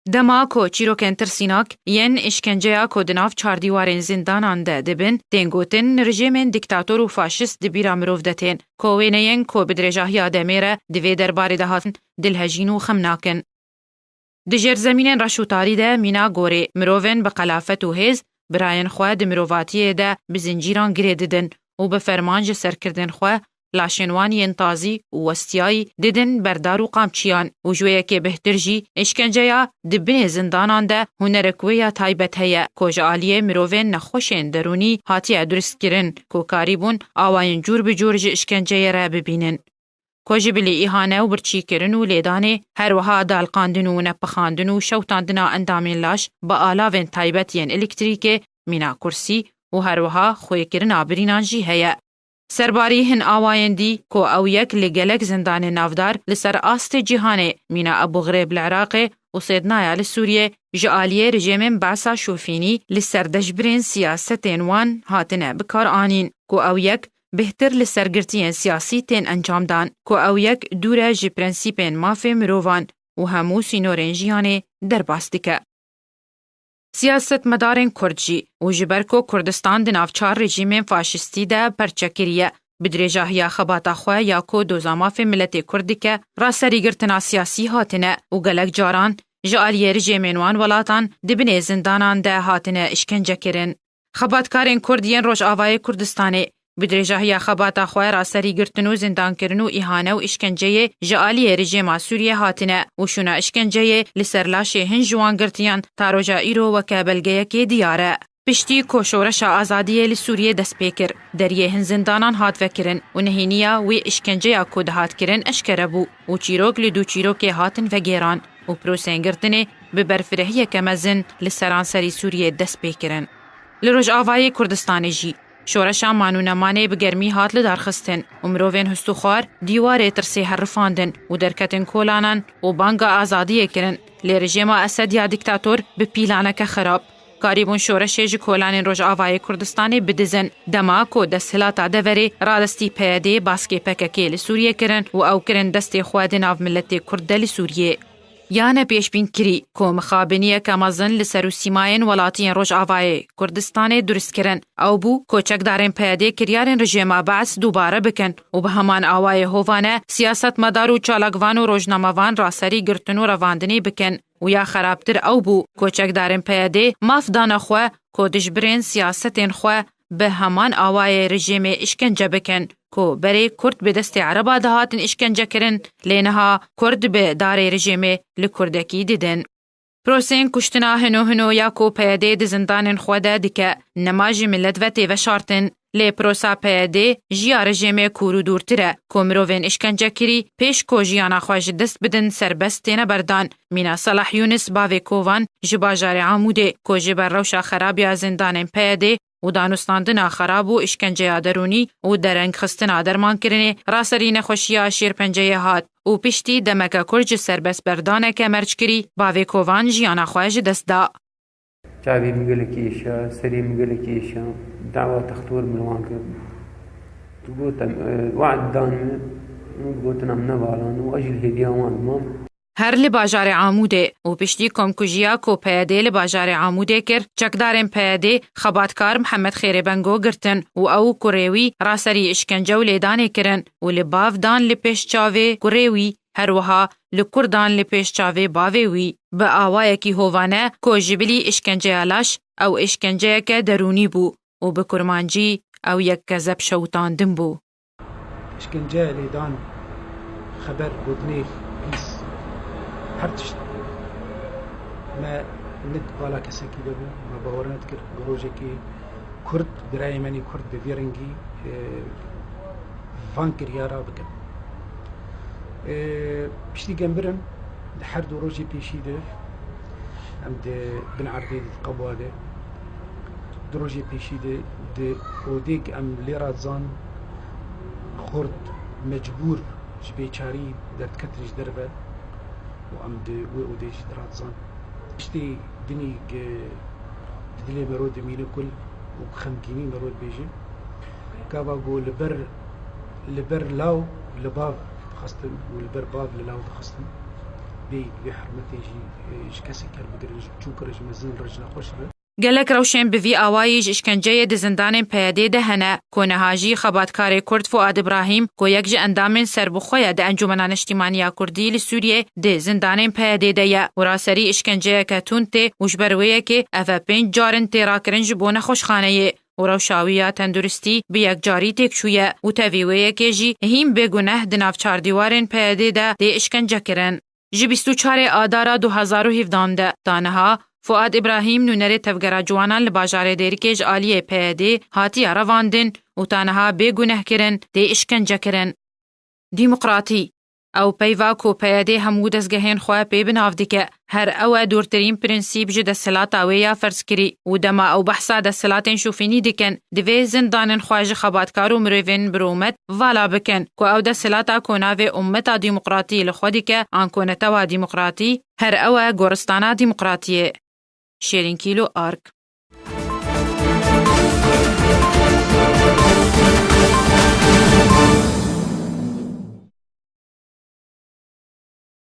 Dema ku çîrokên tirsînak yên îşkenceya ku di nav çardîwarên zindanan de dibin, tên gotin rejimên dîktator û faşîst di bîra mirov de tên, ku wêneyên ku bi dirêjahiya demê re di vê derbarê de hatin dilhejîn û xem nakin. Di jêrzemînên reşûtarî de mîna gorê, mirovên bi qelafet û hêz, birayên xwe di mirovatiyê de bi zincîran girê didin û bi ferman ji serkirdên xwe laşên wan yên tazî û westiyayî didin berdar û qamçiyan û ji wê yekê bihtir jî îşkenceya di binê zindanan de hunerek wê ya taybet heye ku ji aliyê mirovên nexweşên derûnî hatiye duristkirin ku karî bûn awayên cûr bi cûr ji îşkenceyê re bibînin. Ku ji bilî îhane û birçîkirin û lêdanê her wiha dalqandin û nepixandin û şewtandina endamên laş bi alavên taybet yên elektrîkê, mîna kursî û her wiha xwêkirina birînan jî heye. Serbarî hin awayên dî ku ew yek li gelek zindanên navdar li ser astê cîhanê mîna Ebu Ghreib li Iraqê û Sêdnaya li Sûriyê ji aliyê rejimên Be'sa Şûfînî li ser dejbirên siyasetên wan hatine bikar anîn ku ew yek bihtir li sergirtiyên siyasî tên encam dan ku ew yek dûr e ji prensîpên mafê mirovan û hemû sînorên jiyanê derbas dike. Siyasetmedarên Kurd jî û ji ber ku Kurdistan di navçar rejîmên faşîstî de perçekiriye, bi dirêjahiya xebata xwe ya ku doza mafê miletê Kurd dike, raserîgirtina siyasî hatine û gelek caran ji aliyê rejimên wan welatan di binê zindanan de hatine îşkencekirin. Xebatkarên Kurd yên Rojavayê Kurdistanê bi dirêjahiya xebata xwe raserîgirtin û zindankirin û îhane û îşkenceyê ji aliyê rejima Sûriyê hatine û şûna îşkenceyê li ser laşê hin ji wan girtiyan ta roja îro weke belgeyekê diyar e. Piştî ku şoreşa azadiyê li Sûriyê dest pê kir, deriyê hin zindanan hat vekirin û nehêniya wê îşkenceya ku dihat kirin eşkere bû û çîrok li dû çîrokê hatin vegêran û prosên girtinê bi berfirehiyeke mezin li seranserî Sûriyê dest pê kirin. Li Rojavayê Kurdistanê jî şoreşa manûnemanê bi germî hat li darxistin û mirovên histûxwar dîwarê tirsê herrifandin û derketin kolanan û banga azadiyê kirin. Lê rejima Esed ya dîktator bi pîlaneke xerab karî bûn şoreşê ji kolanên Rojavayê Kurdistanê bidizin. Dema ku desthilata deverê radestî PYD baskê PKK li Sûriyê kirin û ew kirin destê xwe di nav milletê Kurd de li Sûriyê. Yane pêşbînkirî ku mixabiniyeke mezin li ser û sîmayên welatiyên Rojavayê Kurdistanê durist kirin. Ew bû ku çekdarên PYD kiryarên rejima Be's dûbare bikin û bi heman awayê hovane siyasetmedar û çalakvan û rojnamevan raserî girtin û revandinê bikin. û ya xerabtir ew bû ku çekdarên PYD maf dana xwe ku dijbirên siyasetên xwe bi heman awayê rejimê îşkence bikin ku berê Kurd bi destê Ereba dihatin îşkencekirin, lê niha Kurd bi darê rejimê li Kurdekî didin. Prosên kuştina hino ya ku PYD di zindanên xwe de dike, nema jî millet ve tê veşartin. Lê prosa PYD jiya rejimê kûr û dûrtir e ku mirovên îşkencekirî pêş ku jiyana xwe ji dest bidin serbest têne berdan. Mîna Salah Yunus bavê kovan ji bajarê Amûdê ku ji ber rewşa xerabiya zindanên PYD û danûstandina xerab û îşkenceya derûnî û derengxistina dermankirinê raserî nexweşiya şêrpenceyê hat û piştî demeke Kurd ji serbestberdaneke merc kirî, bavê kovan jiyana xwe ji dest da. Çavê min gelekî êşiya, serê min gelekî êşiya, dawa textûr min wan kir. Tu gotin wad dan min gotin em nevalan û ez jî li hêviya wan dimam. Her li bajarê Amûdê û piştî komkujiya ku PYD li bajarê Amûdê kir, çekdarên PYD xebatkar Mihemed Xêrêbengo girtin û ew kurêwî raserî îşkence û lêdanê kirin û li bav dan li pêş çavê kurêwî, her wiha li Kurdan li pêş çavê bavê wî. Bi awayekî hovane ku ji bilî îşkenceya laş ew îşkenceyeke derûnî bû û bi kurmancî ew yek kezeb şewtandin bû. İşkenceya lêdan xeber gotinê pîs her tişt me nid bala kesekî de bû, me bawer nedikir rojekê Kurd birayê menî Kurd bi vê rengî van kiryara bikin. Piştî gembirin di her du rojê pêşî de em di bin erdê di Qebwa de du rojê pêşî de di odêk em lê ra zan Kurd mecbûr ji bêçarî derdketir ji derve û em di wê odê jî dirazan. Piştî dinî di dilê me ro dimîne kul û xemgînî me ro dibêje gava got li ber law li bav dixistin û li ber bav li law dixistin بی حرمتی جی کسی کر بدرج چون کرج مزن رج نخوش به گلک روشن بوی آوایج اشکنجه ده زندان پیاده ده هنه کنه هاجی خباتکار کرد فؤاد ابراهیم کو یک جه اندامن سربخویا ده انجمنان اجتماعی کردی لسوریه ده زندان پیاده ده یا وراسری اشکنجه کتون ته وجبرویه که افا 5 جارن تیرا کرنج بونه خوشخانه و روشاویه تندرستی به یک جاری تکشویه و تاویویه که جی هیم بگونه دناف 4 دیوارن پیاده ده اشکنجه کرن. جی 24 آذار 2017 ده دانها فؤاد ابراهیم نونر تفگرا جوانان لباجار دیرکیج آلیه پیاده هاتی رواندن و تانها بگونه کرن ده اشکنجه کرن. دیمقراطی او پیوا کو پیاده همو دزگهین خواه پی بناف دیکه هر او دورترین پرنسیب جه دستلات اویا فرض کری و دما او بحثا دستلاتین شوفینی دیکن دوی زندانن خواج خباتکارو مروین برومت والا بکن کو او دستلاتا کناوی امتا دیمقراطی لخودی که آنکونتوا دیمقراطی هر او گورستانا دیمقراطیه. شیرین کیلو آرک